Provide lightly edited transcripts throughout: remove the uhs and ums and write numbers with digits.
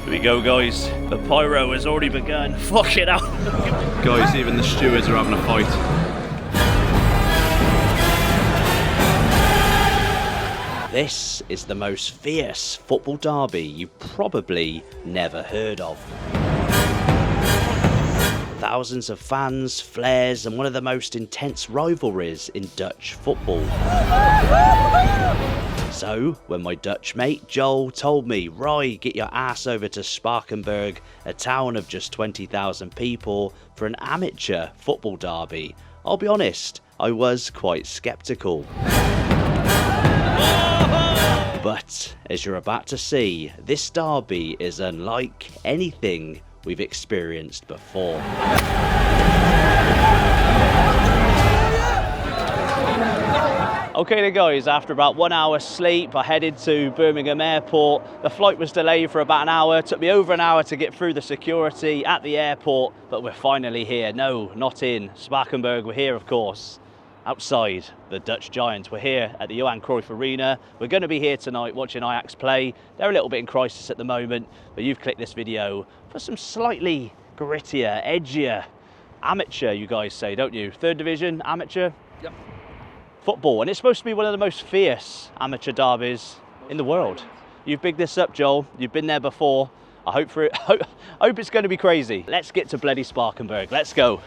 Here we go, guys. The pyro has already begun. Fuck it out. Guys, even the stewards are having a fight. This is the most fierce football derby you've probably never heard of. Thousands of fans, flares, and one of the most intense rivalries in Dutch football. So, when my Dutch mate Joel told me, Roy, get your ass over to Sparkenburg, a town of just 20,000 people, for an amateur football derby, I'll be honest, I was quite sceptical. But, as you're about to see, this derby is unlike anything we've experienced before. Okay then guys, after about 1 hour sleep, I headed to Birmingham Airport. The flight was delayed for about an hour. It took me over an hour to get through the security at the airport, but we're finally here. No, not in Spakenburg. We're here, of course, outside the Dutch Giants. We're here at the Johan Cruyff Arena. We're going to be here tonight watching Ajax play. They're a little bit in crisis at the moment, but you've clicked this video for some slightly grittier, edgier, amateur, you guys say, don't you? Third division, amateur? Yep. Football, and it's supposed to be one of the most fierce amateur derbies in the world. You've bigged this up, Joel. You've been there before. I hope for it. Hope it's going to be crazy. Let's get to bloody Sparkenburg. Let's go.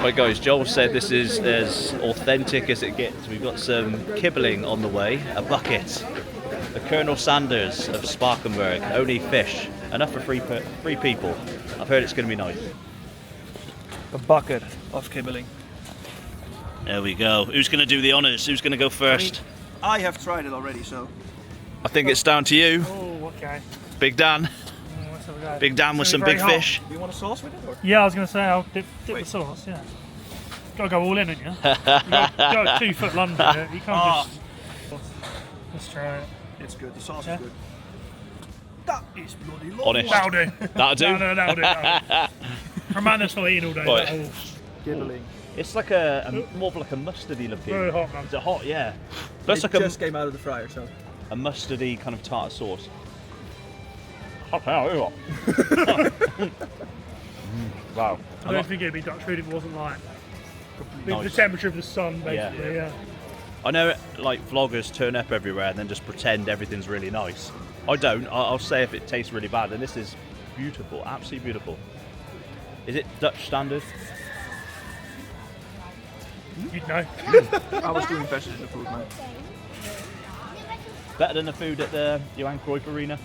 Right guys, Joel said this is as authentic as it gets. We've got some kibbling on the way, a bucket. The Colonel Sanders of Spakenburg, only fish. Enough for three people. I've heard it's going to be nice. A bucket of kibbling. There we go. Who's going to do the honours? Who's going to go first? I have tried it already, so... I think it's down to you. Oh, okay. Big Dan. Big Dan with some big fish. Do you want a sauce with it? Or? Yeah, I was going to say I'll dip the sauce, yeah. Got to go all in, haven't you? You got a 2 foot lunge in it. You can't just... Let's try it. It's good, the sauce is good. That is bloody lovely. Honest. That'll do. That'll do? No, that'll do. From man that's not eating all day. Right. Kibbling. It's like a more of like a mustardy looking. Very hot, man. Is it hot? Yeah. That's It like just came out of the fryer, so... a mustardy kind of tartar sauce. Hot hell, isn't it? Wow. I don't think it'd be Dutch food if it wasn't like the Nice. temperature of the sun, basically, yeah. I know like vloggers turn up everywhere and then just pretend everything's really nice. I don't. I'll say if it tastes really bad, and this is beautiful, absolutely beautiful. Is it Dutch standard? You'd know. I was doing better than the food, man. Better than the food at the Johan Cruyff Arena?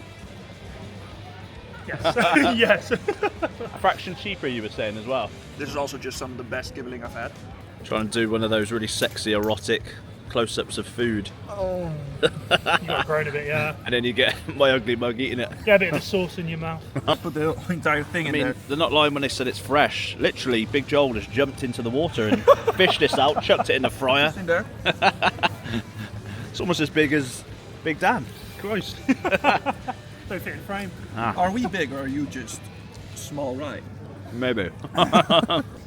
Yes. Yes. A fraction cheaper, you were saying as well. This is also just some of the best kibbling I've had. Trying to do one of those really sexy, erotic close-ups of food. Oh. You got grown a bit, yeah. And then you get my ugly mug eating it. Get a bit of the sauce in your mouth. Put the entire thing I in mean, there. they're not lying when they said it's fresh. Literally, Big Joel just jumped into the water and fished this out, chucked it in the fryer. It's in there. It's almost as big as Big Dan. Christ. Don't fit in frame. Are we big or are you just small, right? Maybe.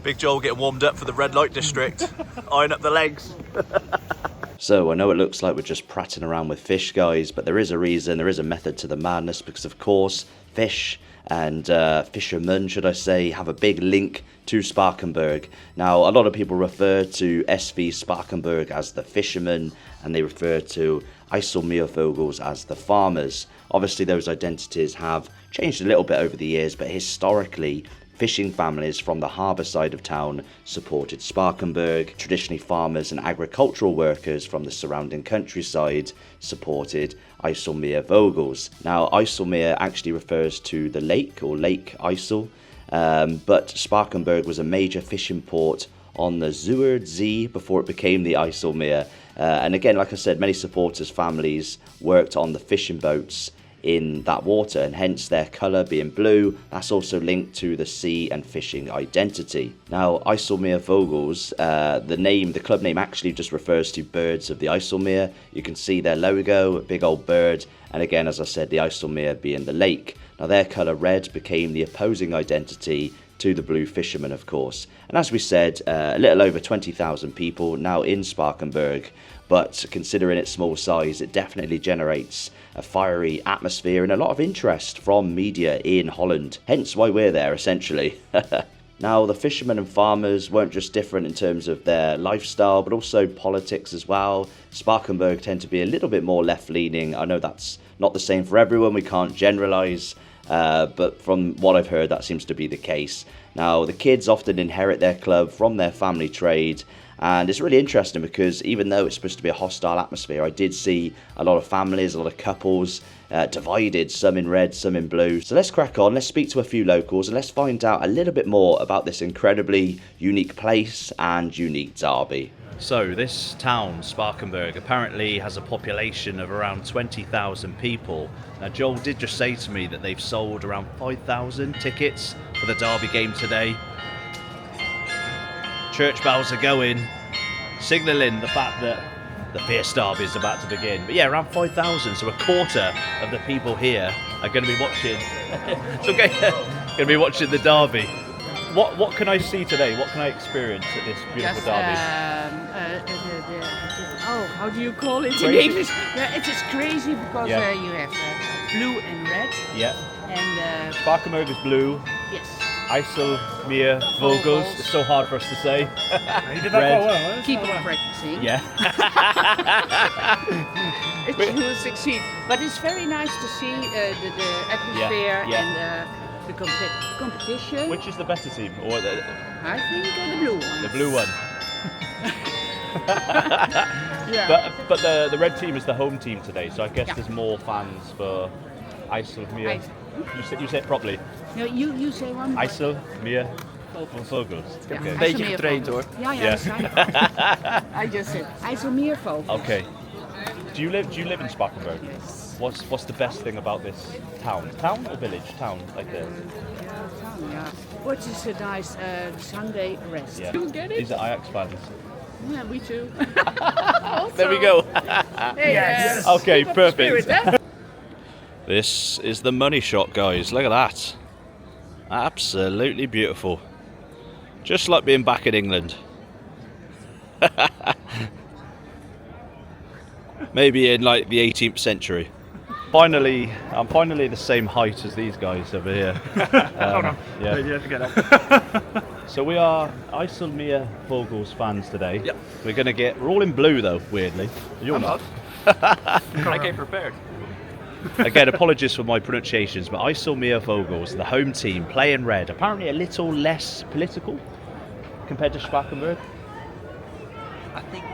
Big Joel getting warmed up for the red light district. Eyeing up the legs. So I know it looks like we're just prattling around with fish, guys, but there is a reason, there is a method to the madness, because of course fish and fishermen, should I say, have a big link to Spakenburg. Now, a lot of people refer to SV Spakenburg as the fishermen, and they refer to Ijsselmeervolgels as the farmers. Obviously, those identities have changed a little bit over the years, but historically, fishing families from the harbour side of town supported Sparkenburg. Traditionally, farmers and agricultural workers from the surrounding countryside supported Ijsselmeervogels. Now, Ijsselmeer actually refers to the lake, or Lake Ijssel, but Sparkenburg was a major fishing port on the Zuiderzee before it became the Ijsselmeer. And again, like I said, many supporters' families worked on the fishing boats in that water, and hence their colour being blue. That's also linked to the sea and fishing identity. Now, Ijsselmeervolgels, the club name actually just refers to birds of the Ijsselmeer. You can see their logo, a big old bird, and again, as I said, the Ijsselmeer being the lake. Now, their colour red became the opposing identity to the blue fishermen, of course. And as we said, a little over 20,000 people now in Sparkenburg, but considering its small size, it definitely generates a fiery atmosphere and a lot of interest from media in Holland, hence why we're there, essentially. Now, the fishermen and farmers weren't just different in terms of their lifestyle, but also politics as well. Spakenburg tend to be a little bit more left-leaning. I know that's not the same for everyone, we can't generalise, but from what I've heard, that seems to be the case. Now, the kids often inherit their club from their family trade, and it's really interesting because even though it's supposed to be a hostile atmosphere, I did see a lot of families, a lot of couples divided, some in red, some in blue. So let's crack on, let's speak to a few locals, and let's find out a little bit more about this incredibly unique place and unique derby. So this town, Sparkenburg, apparently has a population of around 20,000 people. Now, Joel did just say to me that they've sold around 5,000 tickets for the derby game today. Church bells are going, signalling the fact that the FIERCEST derby is about to begin. But yeah, around 5,000, so a quarter of the people here are going to be watching. Going to be watching the derby. What can I see today? What can I experience at this beautiful derby? How do you call it in English? Yeah, it is crazy because you have blue and red. Yeah. And Spakenburg is blue. yes. Ijsselmeervogels. It's so hard for us to say. You did that quite well, huh? Keep on practicing. Yeah. It will succeed. But it's very nice to see the atmosphere and the competition. Which is the better team? Or I think the blue one. the blue one. Yeah. But the red team is the home team today, so I guess there's more fans for Ijsselmeer. You say it properly. No, you say one word. Ijsselmeervogels. Ja, Okay. Beetje getraind hoor. Ja, Yeah. dat is I just said Ijsselmeervogels. Okay. Do you live in Spakenburg? Yes. What's the best thing about this town? Town or village? Town, like this. Yeah. What is a nice Sunday rest? Yeah. You get it? These are Ajax fans. Yeah, we too. There we go. Yes. Okay, perfect. Spirit, huh? This is the money shot, guys. Look at that. Absolutely beautiful. Just like being back in England. Maybe in like the 18th century. Finally, I'm finally the same height as these guys over here. Hold on. Yeah. You have to get up. So we are Ijsselmeervogels fans today. Yep. We're all in blue though, weirdly. You're I'm not. I came prepared. Again, apologies for my pronunciations, but Ijsselmeervogels, the home team, play in red. Apparently a little less political compared to Spakenburg. I think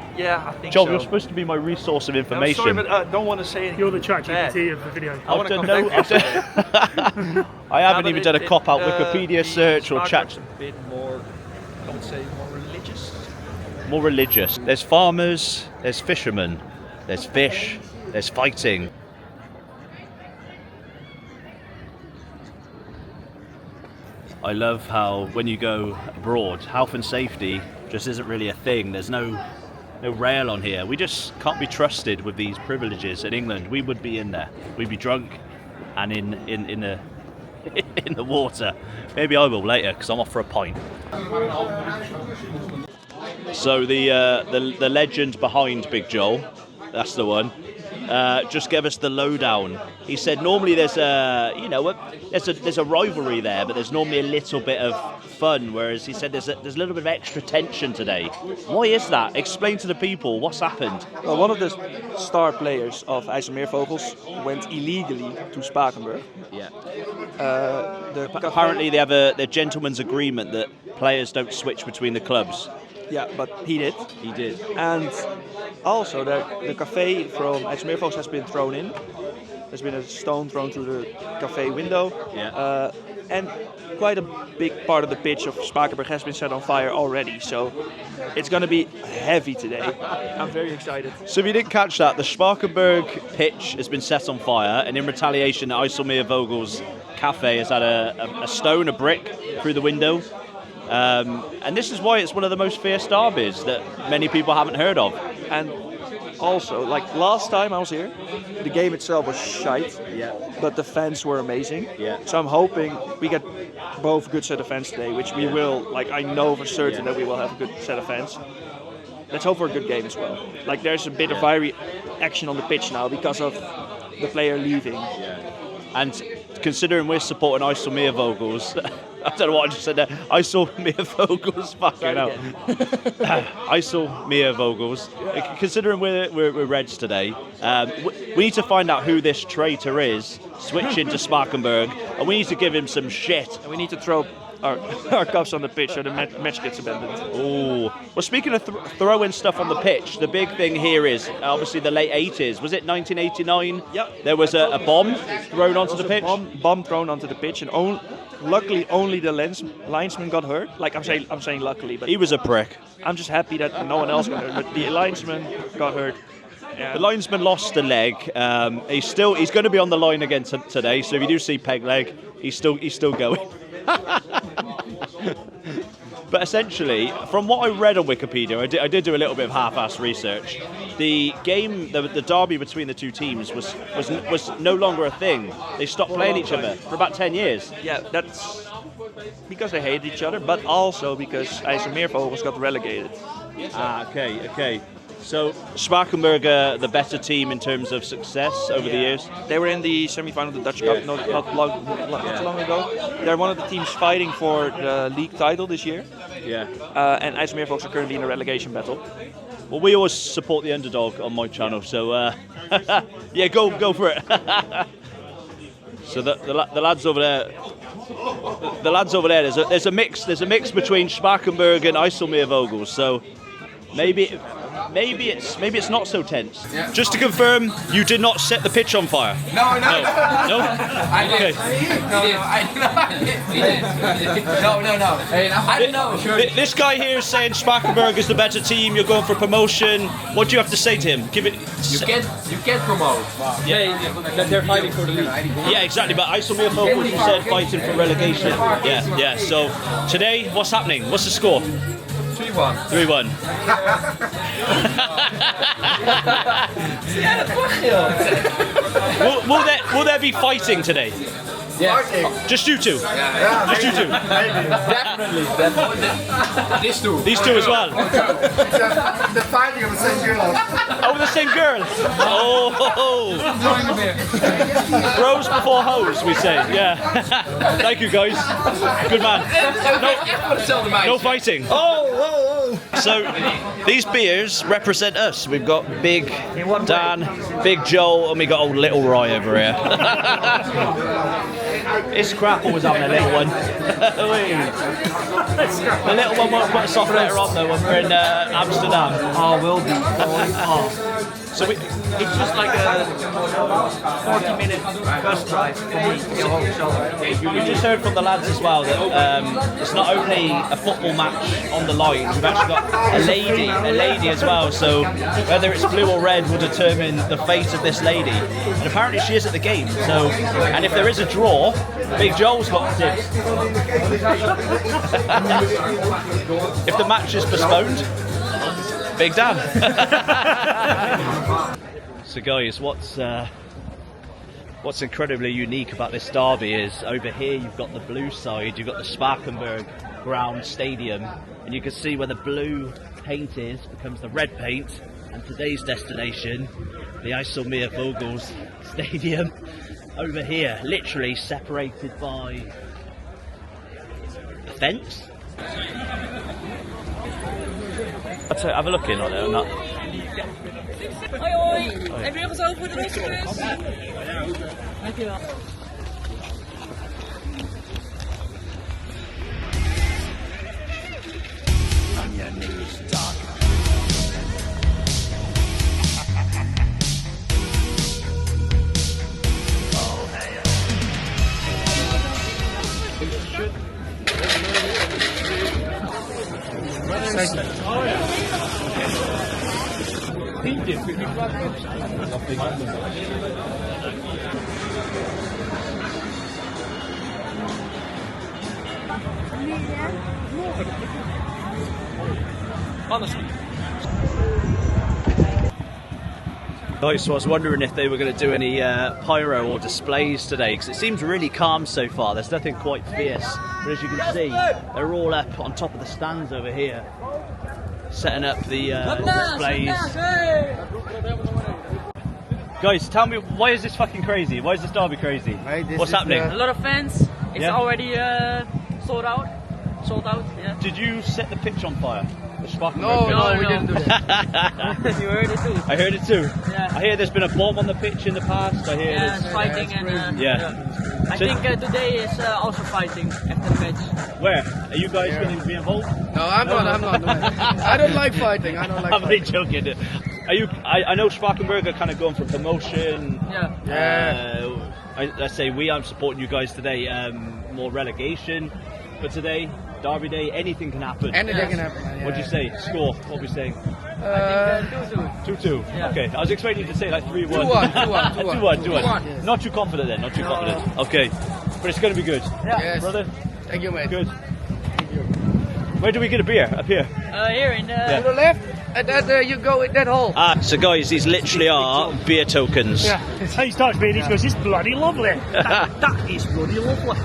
Joel, so. you're supposed to be my resource of I'm information. sorry, but I don't want to say anything. You're the chat bad. GPT of the video. I wanna I've come done back I haven't even done a cop-out Wikipedia search or chat. A bit more, I would say, more religious. More religious. There's farmers, there's fishermen, there's fish, there's fighting. I love how when you go abroad, health and safety just isn't really a thing. There's no rail on here. We just can't be trusted with these privileges. In England, we would be in there. We'd be drunk and in the in the water. Maybe I will later because I'm off for a pint. So the legend behind Big Joel, that's the one. Just gave us the lowdown. He said normally there's a rivalry there, but there's normally a little bit of fun. Whereas he said there's a little bit of extra tension today. Why is that? Explain to the people what's happened. Well, one of the star players of Ijsselmeervogels went illegally to Spakenburg. Yeah. Apparently, They have a gentleman's agreement that players don't switch between the clubs. yeah, but he did. He did. And also, the cafe from Ijsselmeervogels has been thrown in. There's been a stone thrown through the cafe window. Yeah. And quite a big part of the pitch of Spakenburg has been set on fire already, so it's going to be heavy today. I'm very excited. So if you didn't catch that, the Sparkenburg pitch has been set on fire, and in retaliation, the Ijsselmeervolgels cafe has had a brick through the window. And this is why it's one of the most fierce derbies that many people haven't heard of. And also, like last time I was here, the game itself was shite, but the fans were amazing. Yeah. So I'm hoping we get both good set of fans today, which we will. Like I know for certain that we will have a good set of fans. Let's hope for a good game as well. Like there's a bit of fiery action on the pitch now because of the player leaving. And considering we're supporting Ijsselmeervogels, I don't know what I just said there. Ijsselmeervogels, fucking hell. Ijsselmeervogels. Considering we're Reds today, we need to find out who this traitor is, switch into Spakenburg, and we need to give him some shit. And we need to throw our cups on the pitch so the match gets abandoned. Oh, well, speaking of throwing stuff on the pitch, the big thing here is obviously the late 80s. Was it 1989? Yep. There was a bomb thrown onto the pitch. Bomb thrown onto the pitch, and luckily only the linesman got hurt. Like I'm saying luckily, but He was a prick. I'm just happy that no one else got hurt. But the linesman got hurt. Yeah. The linesman lost a leg. He's going to be on the line again today. So if you do see peg leg, he's still going. But essentially, from what I read on Wikipedia, I did do a little bit of half-assed research. The game, the derby between the two teams was no longer a thing. They stopped playing each other for about 10 years. Yeah, that's because they hate each other, but also because Ijsselmeervogels got relegated. Okay. So Spakenburg, the better team in terms of success over the years. They were in the semi-final of the Dutch Cup not long ago. They're one of the teams fighting for the league title this year. Yeah. And Ijsselmeervogels are currently in a relegation battle. Well, we always support the underdog on my channel, so yeah, go for it. So the lads over there. The lads over there. There's a mix between Spakenburg and Ijsselmeervogels. So maybe it's not so tense. Yeah. Just to confirm, you did not set the pitch on fire. No. I did. No. I don't know. This guy here is saying Spakenburg is the better team. You're going for promotion. What do you have to say to him? Give it. You can't promote. Yeah, they're fighting for the league. Yeah, exactly. But Ijsselmeervolgels, you said fighting for relegation. Yeah. So today, what's happening? What's the score? 3-1. 3-1. Ja, dat mag joh. Will there be fighting today? Yes. Just you two? Just you two? Definitely. These two. These two as well? The fighting of the same girl. Oh, the same girl? Oh. Bros before hoes, we say. Yeah. Thank you, guys. Good man. No fighting. Oh. So, these beers represent us. We've got Big Dan, Big Joel, and we got old Little Roy over here. It's crap always having a little one. The little one won't put a soft letter on though when we're in Amsterdam. Oh, will be. So It's just like a 40-minute bus drive for me. you just heard from the lads as well that it's not only a football match on the line, we've actually got a lady as well, so whether it's blue or red will determine the fate of this lady. And apparently she is at the game, so, and if there is a draw, Big Joel's got tips. If the match is postponed, Big Dan. So guys, what's incredibly unique about this derby is over here you've got the blue side, you've got the Spakenburg ground stadium, and you can see where the blue paint is becomes the red paint, and today's destination, the Ijsselmeervolgels stadium, over here, literally separated by a fence. I'd say have a look in on it and that. Hoi hoi, heb je nog eens over voor de rustbus? Dankjewel. Honestly. Guys, so I was wondering if they were going to do any pyro or displays today, because it seems really calm so far. There's nothing quite fierce, but as you can see, they're all up on top of the stands over here, setting up the displays. Guys, tell me, why is this fucking crazy? Why is this derby crazy? What's happening? A lot of fans. It's already sold out. Yeah. Did you set the pitch on fire? No, we didn't do that. You heard it too. I heard it too. Yeah. I hear there's been a bomb on the pitch in the past. I hear Yeah, there's... fighting and Yeah. I think today is also fighting after the match. Where? Are you guys going to be involved? No, I'm not doing it. I don't like fighting. I don't like I'm only fighting. joking. Are you? I know Sparkenburg are kind of going for promotion. Yeah. Let's say I'm supporting you guys today. More relegation, but today, Derby Day, anything can happen. Anything can happen. Yeah. What'd you say? Score? What are we saying? I think 2-2. 2-2. Yeah. Okay, I was expecting you to say like 3-1. 2-1. 2-1. Not too confident then. Not too confident. Okay, but it's going to be good. Yeah. Yes. Brother. Thank you, mate. Good. Where do we get a beer? Up here. Here in To the left, and then you go in that hole. So guys, these literally are beer tokens. Yeah. So he starts being, he goes, it's bloody lovely. That is bloody lovely.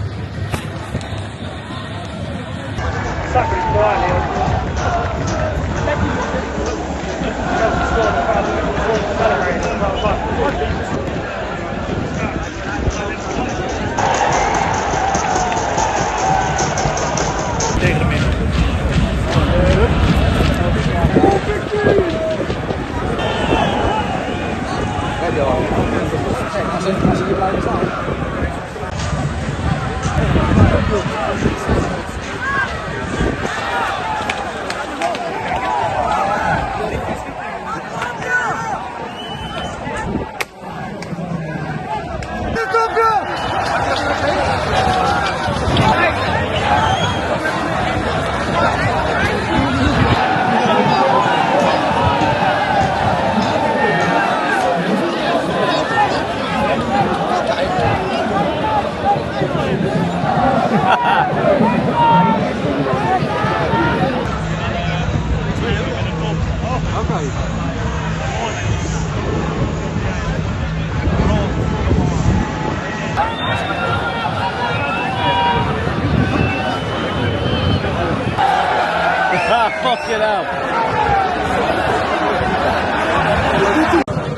Fuck it up.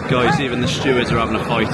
Guys, even the stewards are having a fight.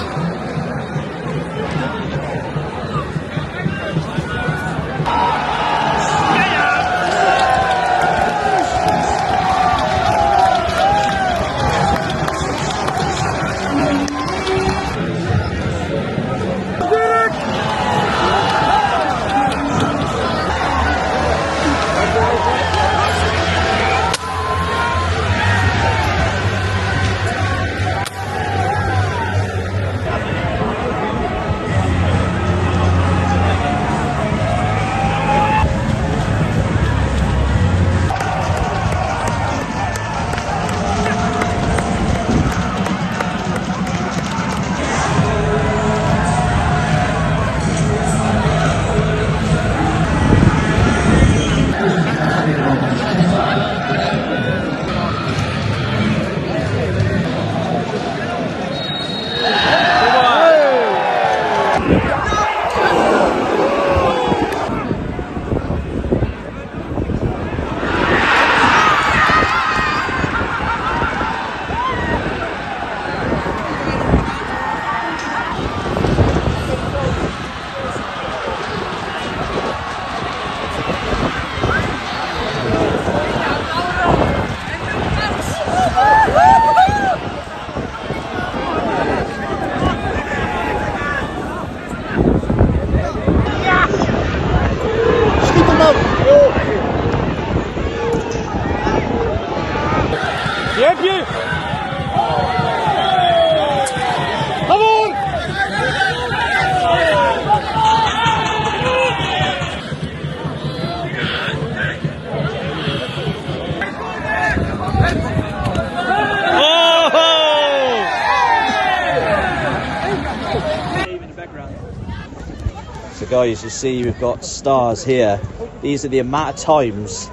guys, you see we've got stars here. These are the amount of times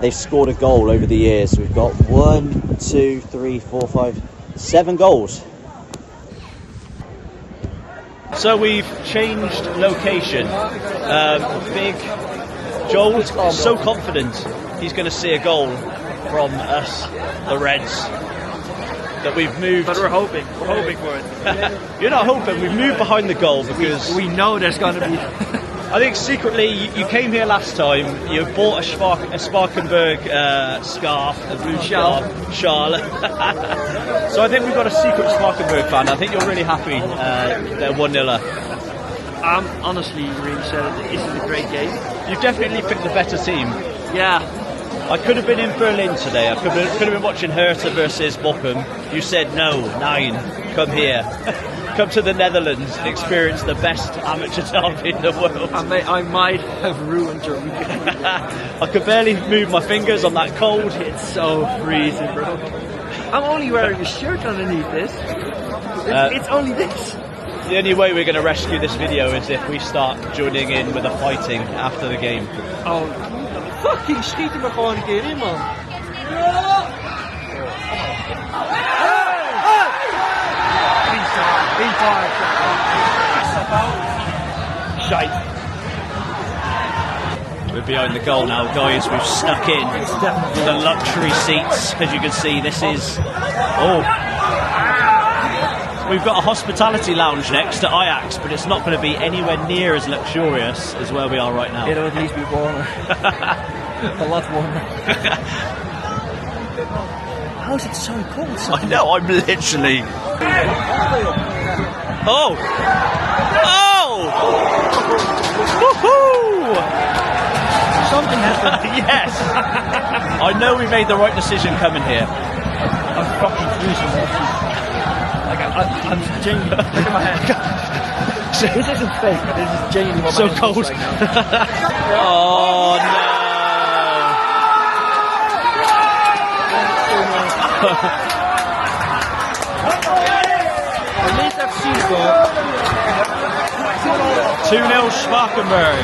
they've scored a goal over the years. We've got 1, 2, 3, 4, 5, 7 goals. So we've changed location. Big Joel is so confident he's going to see a goal from us, the Reds, that we've moved. But we're hoping for it. You're not hoping. We've moved behind the goal because we know there's going to be. I think secretly you came here last time. You bought a Sparkenburg scarf, a blue shawl. So I think we've got a secret Sparkenburg fan. I think you're really happy. They're 1-0 up. I'm honestly really sad. This is a great game. You've definitely picked the better team. Yeah. I could have been in Berlin today. I could have been watching Hertha versus Bochum. You said no, 9. Come here. Come to the Netherlands and experience the best amateur derby in the world. I might have ruined your weekend. I could barely move my fingers on that cold. It's so freezing, bro. I'm only wearing a shirt underneath this. It's only this. The only way we're going to rescue this video is if we start joining in with the fighting after the game. Oh, fucking schiet hem er gewoon een keer in, man. Shite. We're behind the goal now, guys. We've snuck in the luxury seats. As you can see, this is... Oh. We've got a hospitality lounge next to Ajax, but it's not going to be anywhere near as luxurious as where we are right now. It'll at least be warmer. A lot warmer. How is it so cold? I know, I'm literally... Oh! Oh! Woohoo! Something happened. Yes! I know we made the right decision coming here. I'm fucking freezing. I'm genuinely... Look at my hand. This isn't fake. This is genuinely what so my hand cold. looks like now. Oh no! At least I've seen it, bro. 2-0 Sparkenburg.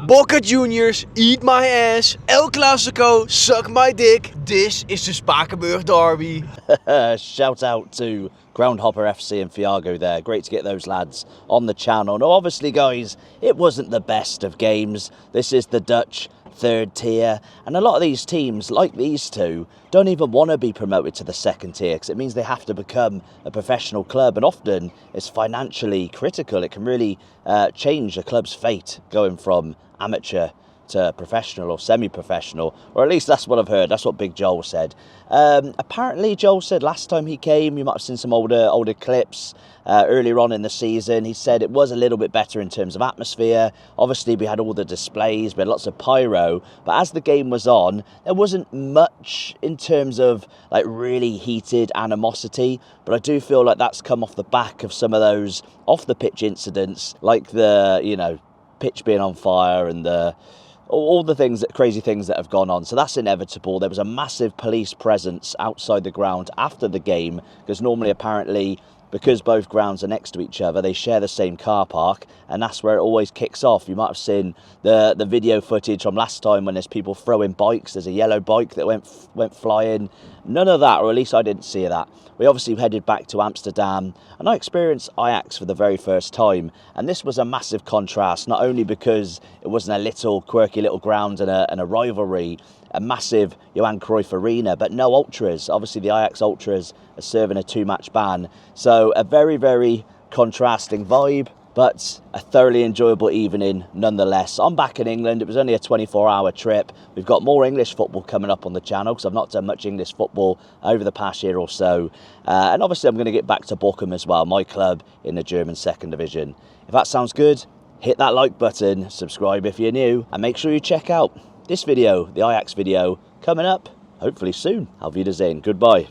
Boca Juniors, eat my ass. El Clasico, suck my dick. This is the Spakenburg Derby. Shout out to Groundhopper FC and Fiago there. Great to get those lads on the channel. Now, obviously, guys, it wasn't the best of games. This is the Dutch third tier, and a lot of these teams, like these two, don't even want to be promoted to the second tier because it means they have to become a professional club, and often it's financially critical. It can really change a club's fate going from amateur to professional or semi-professional, or at least that's what I've heard. That's what Big Joel said. Apparently, Joel said last time he came, you might have seen some older clips earlier on in the season. He said it was a little bit better in terms of atmosphere. Obviously, we had all the displays, we had lots of pyro, but as the game was on, there wasn't much in terms of like really heated animosity. But I do feel like that's come off the back of some of those off-the-pitch incidents, like the pitch being on fire and all the crazy things that have gone on. So that's inevitable. There was a massive police presence outside the ground after the game, because normally, apparently, because both grounds are next to each other, they share the same car park, and that's where it always kicks off. You might have seen the video footage from last time when there's people throwing bikes. There's a yellow bike that went flying. None of that, or at least I didn't see that. We obviously headed back to Amsterdam, and I experienced Ajax for the very first time, and this was a massive contrast, not only because it wasn't a little quirky little ground and a rivalry, a massive Johan Cruyff arena, but no ultras. Obviously the Ajax ultras are serving a 2-match ban, so a very, very contrasting vibe, but a thoroughly enjoyable evening nonetheless. I'm back in England. It was only a 24-hour trip. We've got more English football coming up on the channel because I've not done much English football over the past year or so. And obviously I'm going to get back to Bochum as well, my club in the German second division. If that sounds good, hit that like button, subscribe if you're new, and make sure you check out this video, the Ajax video, coming up hopefully soon. Auf Wiedersehen. Goodbye.